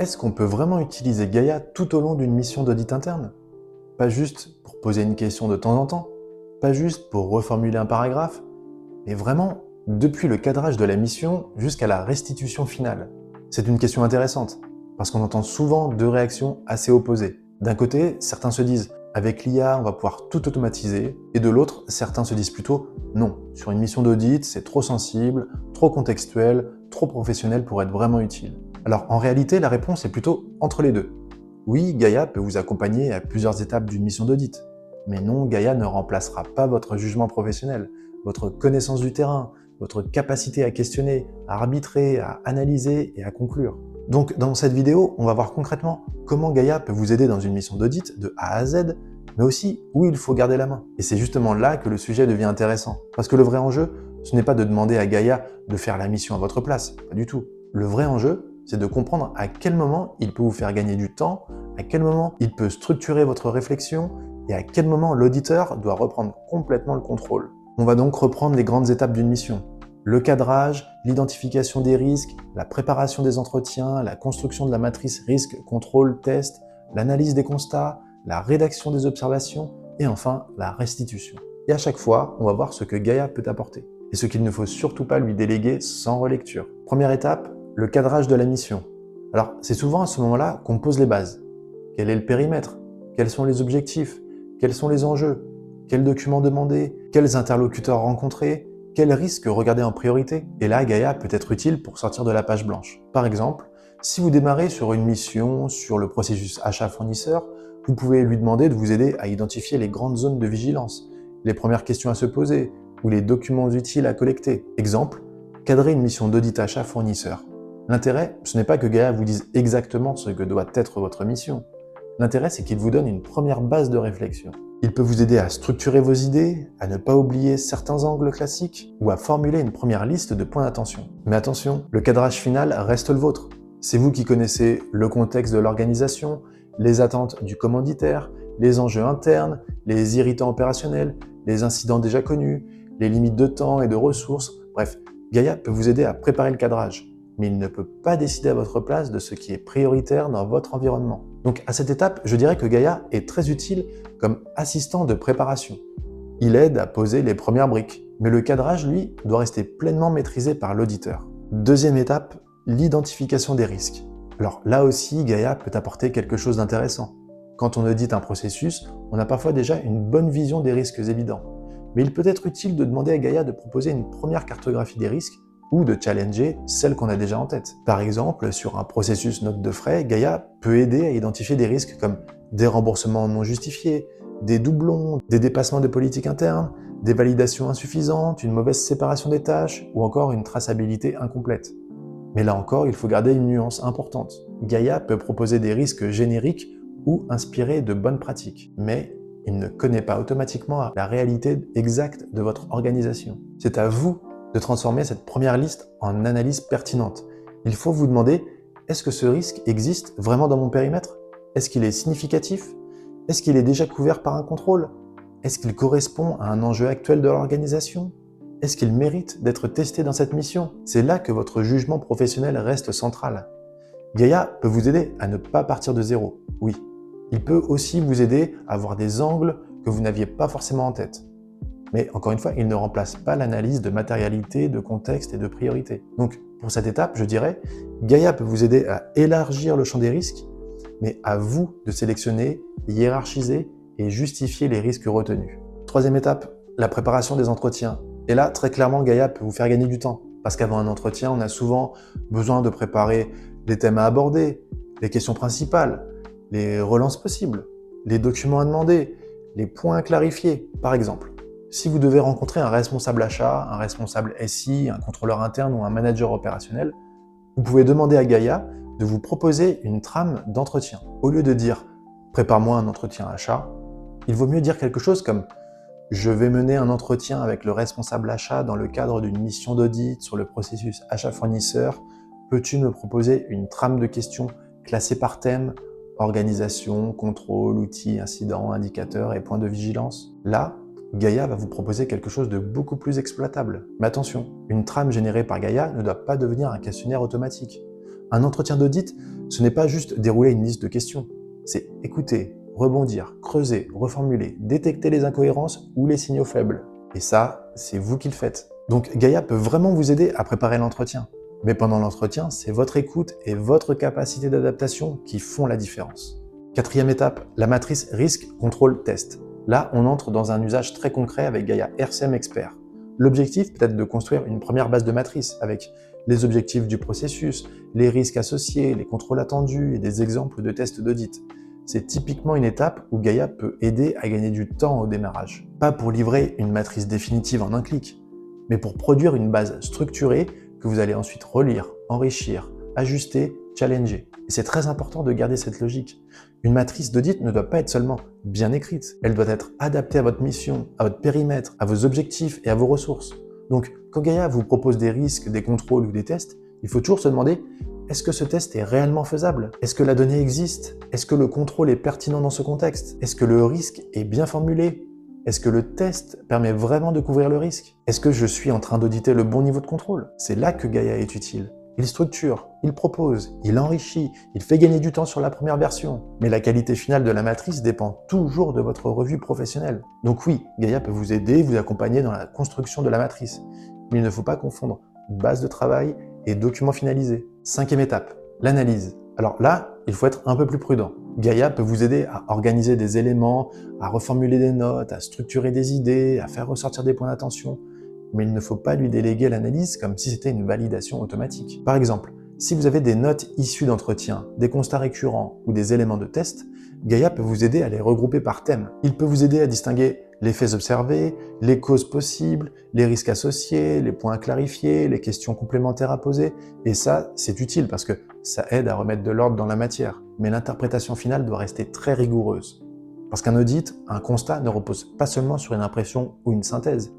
est-ce qu'on peut vraiment utiliser Gaia tout au long d'une mission d'audit interne? Pas juste pour poser une question de temps en temps, pas juste pour reformuler un paragraphe, mais vraiment depuis le cadrage de la mission jusqu'à la restitution finale. C'est une question intéressante, parce qu'on entend souvent deux réactions assez opposées. D'un côté, certains se disent « avec l'IA, on va pouvoir tout automatiser », et de l'autre, certains se disent plutôt « non, sur une mission d'audit, c'est trop sensible, trop contextuel, trop professionnel pour être vraiment utile ». Alors en réalité, la réponse est plutôt entre les deux. Oui, Gaia peut vous accompagner à plusieurs étapes d'une mission d'audit, mais non, Gaia ne remplacera pas votre jugement professionnel, votre connaissance du terrain, votre capacité à questionner, à arbitrer, à analyser et à conclure. Donc dans cette vidéo, on va voir concrètement comment Gaia peut vous aider dans une mission d'audit de A à Z, mais aussi où il faut garder la main. Et c'est justement là que le sujet devient intéressant. Parce que le vrai enjeu, ce n'est pas de demander à Gaia de faire la mission à votre place, pas du tout. Le vrai enjeu, c'est de comprendre à quel moment il peut vous faire gagner du temps, à quel moment il peut structurer votre réflexion et à quel moment l'auditeur doit reprendre complètement le contrôle. On va donc reprendre les grandes étapes d'une mission. Le cadrage, l'identification des risques, la préparation des entretiens, la construction de la matrice risque, contrôle, test, l'analyse des constats, la rédaction des observations et enfin la restitution. Et à chaque fois, on va voir ce que Gaia peut apporter et ce qu'il ne faut surtout pas lui déléguer sans relecture. Première étape, le cadrage de la mission. Alors, c'est souvent à ce moment-là qu'on pose les bases. Quel est le périmètre? Quels sont les objectifs? Quels sont les enjeux? Quels documents demander? Quels interlocuteurs rencontrer? Quels risques regarder en priorité? Et là, Gaia peut être utile pour sortir de la page blanche. Par exemple, si vous démarrez sur une mission sur le processus achat-fournisseur, vous pouvez lui demander de vous aider à identifier les grandes zones de vigilance, les premières questions à se poser ou les documents utiles à collecter. Exemple, cadrer une mission d'audit achat-fournisseur. L'intérêt, ce n'est pas que Gaia vous dise exactement ce que doit être votre mission. L'intérêt, c'est qu'il vous donne une première base de réflexion. Il peut vous aider à structurer vos idées, à ne pas oublier certains angles classiques ou à formuler une première liste de points d'attention. Mais attention, le cadrage final reste le vôtre. C'est vous qui connaissez le contexte de l'organisation, les attentes du commanditaire, les enjeux internes, les irritants opérationnels, les incidents déjà connus, les limites de temps et de ressources. Bref, Gaia peut vous aider à préparer le cadrage, mais il ne peut pas décider à votre place de ce qui est prioritaire dans votre environnement. Donc à cette étape, je dirais que Gaia est très utile comme assistant de préparation. Il aide à poser les premières briques, mais le cadrage, lui, doit rester pleinement maîtrisé par l'auditeur. Deuxième étape, l'identification des risques. Alors là aussi, Gaia peut apporter quelque chose d'intéressant. Quand on audite un processus, on a parfois déjà une bonne vision des risques évidents. Mais il peut être utile de demander à Gaia de proposer une première cartographie des risques ou de challenger celle qu'on a déjà en tête. Par exemple, sur un processus note de frais, Gaia peut aider à identifier des risques comme des remboursements non justifiés, des doublons, des dépassements de politique interne, des validations insuffisantes, une mauvaise séparation des tâches ou encore une traçabilité incomplète. Mais là encore, il faut garder une nuance importante. Gaia peut proposer des risques génériques ou inspirer de bonnes pratiques, mais il ne connaît pas automatiquement la réalité exacte de votre organisation. C'est à vous de transformer cette première liste en analyse pertinente. Il faut vous demander, est-ce que ce risque existe vraiment dans mon périmètre? Est-ce qu'il est significatif? Est-ce qu'il est déjà couvert par un contrôle? Est-ce qu'il correspond à un enjeu actuel de l'organisation? Est-ce qu'il mérite d'être testé dans cette mission? C'est là que votre jugement professionnel reste central. Gaia peut vous aider à ne pas partir de zéro, oui. Il peut aussi vous aider à voir des angles que vous n'aviez pas forcément en tête. Mais encore une fois, il ne remplace pas l'analyse de matérialité, de contexte et de priorité. Donc, pour cette étape, je dirais, Gaia peut vous aider à élargir le champ des risques, mais à vous de sélectionner, hiérarchiser et justifier les risques retenus. Troisième étape, la préparation des entretiens. Et là, très clairement, Gaia peut vous faire gagner du temps. Parce qu'avant un entretien, on a souvent besoin de préparer les thèmes à aborder, les questions principales, les relances possibles, les documents à demander, les points à clarifier, par exemple. Si vous devez rencontrer un responsable achat, un responsable SI, un contrôleur interne ou un manager opérationnel, vous pouvez demander à Gaia de vous proposer une trame d'entretien. Au lieu de dire « prépare-moi un entretien achat », il vaut mieux dire quelque chose comme « je vais mener un entretien avec le responsable achat dans le cadre d'une mission d'audit sur le processus achat-fournisseur. Peux-tu me proposer une trame de questions classée par thème, organisation, contrôle, outils, incidents, indicateurs et points de vigilance ?» Là, Gaia va vous proposer quelque chose de beaucoup plus exploitable. Mais attention, une trame générée par Gaia ne doit pas devenir un questionnaire automatique. Un entretien d'audit, ce n'est pas juste dérouler une liste de questions. C'est écouter, rebondir, creuser, reformuler, détecter les incohérences ou les signaux faibles. Et ça, c'est vous qui le faites. Donc Gaïa peut vraiment vous aider à préparer l'entretien. Mais pendant l'entretien, c'est votre écoute et votre capacité d'adaptation qui font la différence. Quatrième étape, la matrice risque, contrôle, test. Là, on entre dans un usage très concret avec Gaïa RCM Expert. L'objectif peut être de construire une première base de matrice avec les objectifs du processus, les risques associés, les contrôles attendus et des exemples de tests d'audit. C'est typiquement une étape où Gaïa peut aider à gagner du temps au démarrage. Pas pour livrer une matrice définitive en un clic, mais pour produire une base structurée que vous allez ensuite relire, enrichir, ajuster, challenger. Et c'est très important de garder cette logique. Une matrice d'audit ne doit pas être seulement bien écrite, elle doit être adaptée à votre mission, à votre périmètre, à vos objectifs et à vos ressources. Donc, quand Gaïa vous propose des risques, des contrôles ou des tests, il faut toujours se demander, est-ce que ce test est réellement faisable? Est-ce que la donnée existe? Est-ce que le contrôle est pertinent dans ce contexte? Est-ce que le risque est bien formulé? Est-ce que le test permet vraiment de couvrir le risque? Est-ce que je suis en train d'auditer le bon niveau de contrôle? C'est là que Gaïa est utile. Il structure, il propose, il enrichit, il fait gagner du temps sur la première version. Mais la qualité finale de la matrice dépend toujours de votre revue professionnelle. Donc oui, Gaïa peut vous aider, vous accompagner dans la construction de la matrice. Mais il ne faut pas confondre base de travail et document finalisé. Cinquième étape, l'analyse. Alors là, il faut être un peu plus prudent. Gaïa peut vous aider à organiser des éléments, à reformuler des notes, à structurer des idées, à faire ressortir des points d'attention. Mais il ne faut pas lui déléguer l'analyse comme si c'était une validation automatique. Par exemple, si vous avez des notes issues d'entretien, des constats récurrents ou des éléments de test, Gaïa peut vous aider à les regrouper par thème. Il peut vous aider à distinguer les faits observés, les causes possibles, les risques associés, les points à clarifier, les questions complémentaires à poser. Et ça, c'est utile parce que ça aide à remettre de l'ordre dans la matière. Mais l'interprétation finale doit rester très rigoureuse. Parce qu'un audit, un constat ne repose pas seulement sur une impression ou une synthèse.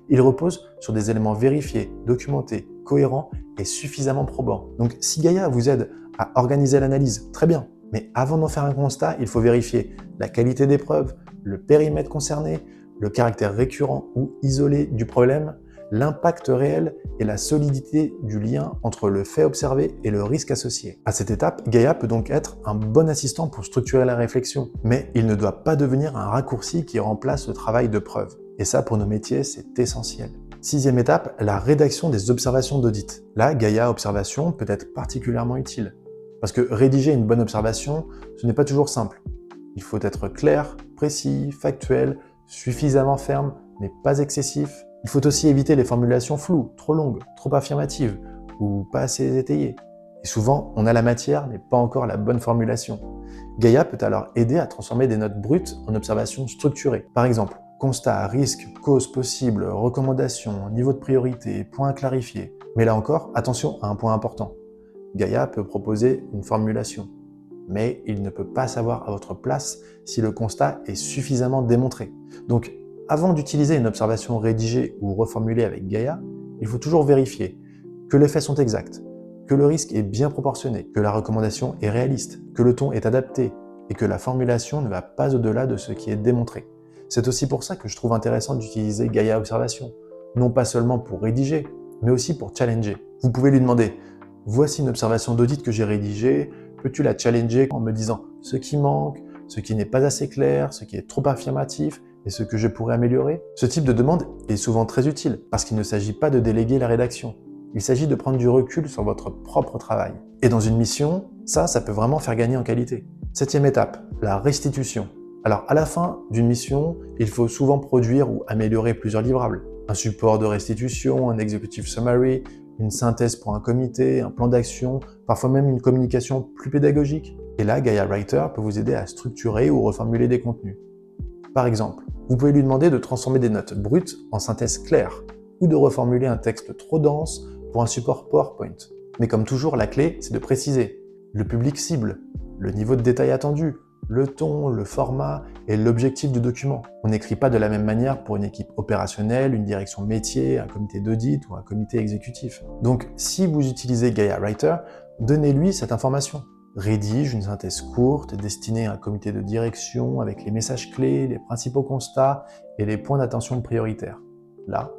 Il repose sur des éléments vérifiés, documentés, cohérents et suffisamment probants. Donc si Gaïa vous aide à organiser l'analyse, très bien. Mais avant d'en faire un constat, il faut vérifier la qualité des preuves, le périmètre concerné, le caractère récurrent ou isolé du problème, l'impact réel et la solidité du lien entre le fait observé et le risque associé. À cette étape, Gaïa peut donc être un bon assistant pour structurer la réflexion, mais il ne doit pas devenir un raccourci qui remplace le travail de preuve. Et ça, pour nos métiers, c'est essentiel. Sixième étape, la rédaction des observations d'audit. Là, Gaïa Observation peut être particulièrement utile. Parce que rédiger une bonne observation, ce n'est pas toujours simple. Il faut être clair, précis, factuel, suffisamment ferme, mais pas excessif. Il faut aussi éviter les formulations floues, trop longues, trop affirmatives ou pas assez étayées. Et souvent, on a la matière, mais pas encore la bonne formulation. Gaïa peut alors aider à transformer des notes brutes en observations structurées. Par exemple, constat, risque, cause possible, recommandation, niveau de priorité, points à clarifier. Mais là encore, attention à un point important. Gaïa peut proposer une formulation, mais il ne peut pas savoir à votre place si le constat est suffisamment démontré. Donc, avant d'utiliser une observation rédigée ou reformulée avec Gaïa, il faut toujours vérifier que les faits sont exacts, que le risque est bien proportionné, que la recommandation est réaliste, que le ton est adapté et que la formulation ne va pas au-delà de ce qui est démontré. C'est aussi pour ça que je trouve intéressant d'utiliser Gaïa Observation, non pas seulement pour rédiger, mais aussi pour challenger. Vous pouvez lui demander « Voici une observation d'audit que j'ai rédigée, peux-tu la challenger en me disant ce qui manque, ce qui n'est pas assez clair, ce qui est trop affirmatif et ce que je pourrais améliorer ?» Ce type de demande est souvent très utile parce qu'il ne s'agit pas de déléguer la rédaction. Il s'agit de prendre du recul sur votre propre travail. Et dans une mission, ça peut vraiment faire gagner en qualité. Septième étape, la restitution. Alors, à la fin d'une mission, il faut souvent produire ou améliorer plusieurs livrables. Un support de restitution, un executive summary, une synthèse pour un comité, un plan d'action, parfois même une communication plus pédagogique. Et là, Gaïa Writer peut vous aider à structurer ou reformuler des contenus. Par exemple, vous pouvez lui demander de transformer des notes brutes en synthèse claire, ou de reformuler un texte trop dense pour un support PowerPoint. Mais comme toujours, la clé, c'est de préciser le public cible, le niveau de détail attendu, le ton, le format et l'objectif du document. On n'écrit pas de la même manière pour une équipe opérationnelle, une direction métier, un comité d'audit ou un comité exécutif. Donc, si vous utilisez Gaïa Writer, donnez-lui cette information. Rédige une synthèse courte destinée à un comité de direction avec les messages clés, les principaux constats et les points d'attention prioritaires. Là,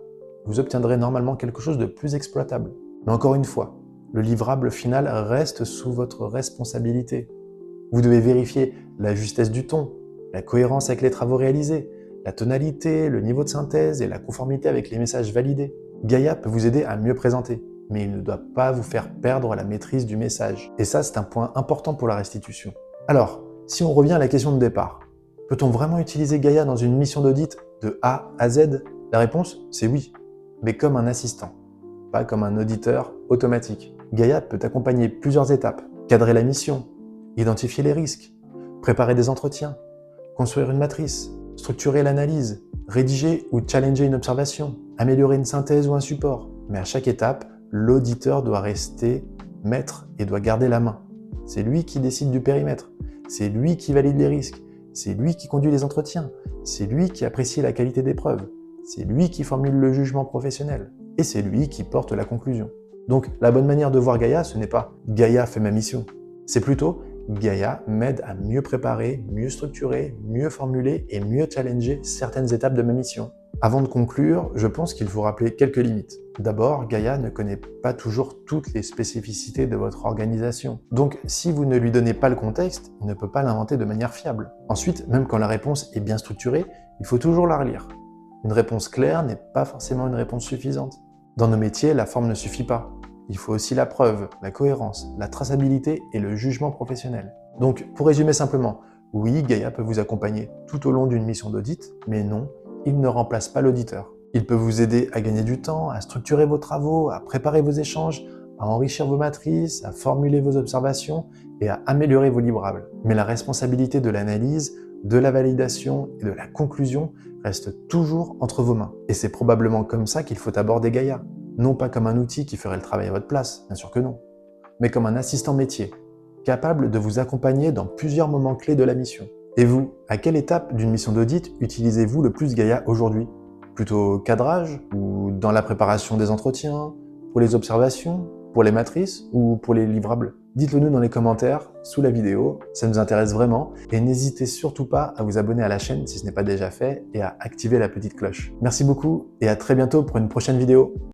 vous obtiendrez normalement quelque chose de plus exploitable. Mais encore une fois, Le livrable final reste sous votre responsabilité. Vous devez vérifier la justesse du ton, la cohérence avec les travaux réalisés, la tonalité, le niveau de synthèse et la conformité avec les messages validés. Gaïa peut vous aider à mieux présenter, mais il ne doit pas vous faire perdre la maîtrise du message. Et ça, c'est un point important pour la restitution. Alors, si on revient à la question de départ, peut-on vraiment utiliser Gaïa dans une mission d'audit de A à Z? La réponse, c'est oui, mais comme un assistant, pas comme un auditeur automatique. Gaïa peut accompagner plusieurs étapes, cadrer la mission, identifier les risques, préparer des entretiens, construire une matrice, structurer l'analyse, rédiger ou challenger une observation, améliorer une synthèse ou un support. Mais à chaque étape, l'auditeur doit rester maître et doit garder la main. C'est lui qui décide du périmètre, c'est lui qui valide les risques, c'est lui qui conduit les entretiens, c'est lui qui apprécie la qualité des preuves, c'est lui qui formule le jugement professionnel, et c'est lui qui porte la conclusion. Donc la bonne manière de voir Gaïa, ce n'est pas « Gaïa fait ma mission », c'est plutôt Gaïa m'aide à mieux préparer, mieux structurer, mieux formuler et mieux challenger certaines étapes de ma mission. Avant de conclure, je pense qu'il faut rappeler quelques limites. D'abord, Gaïa ne connaît pas toujours toutes les spécificités de votre organisation. Donc, si vous ne lui donnez pas le contexte, il ne peut pas l'inventer de manière fiable. Ensuite, même quand la réponse est bien structurée, il faut toujours la relire. Une réponse claire n'est pas forcément une réponse suffisante. Dans nos métiers, la forme ne suffit pas. Il faut aussi la preuve, la cohérence, la traçabilité et le jugement professionnel. Donc, pour résumer simplement, oui, Gaïa peut vous accompagner tout au long d'une mission d'audit, mais non, il ne remplace pas l'auditeur. Il peut vous aider à gagner du temps, à structurer vos travaux, à préparer vos échanges, à enrichir vos matrices, à formuler vos observations et à améliorer vos livrables. Mais la responsabilité de l'analyse, de la validation et de la conclusion reste toujours entre vos mains. Et c'est probablement comme ça qu'il faut aborder Gaïa. Non pas comme un outil qui ferait le travail à votre place, bien sûr que non, mais comme un assistant métier, capable de vous accompagner dans plusieurs moments clés de la mission. Et vous, à quelle étape d'une mission d'audit utilisez-vous le plus Gaïa aujourd'hui? Plutôt cadrage, ou dans la préparation des entretiens, pour les observations, pour les matrices ou pour les livrables? Dites-le nous dans les commentaires, sous la vidéo, ça nous intéresse vraiment, et n'hésitez surtout pas à vous abonner à la chaîne si ce n'est pas déjà fait, et à activer la petite cloche. Merci beaucoup, et à très bientôt pour une prochaine vidéo.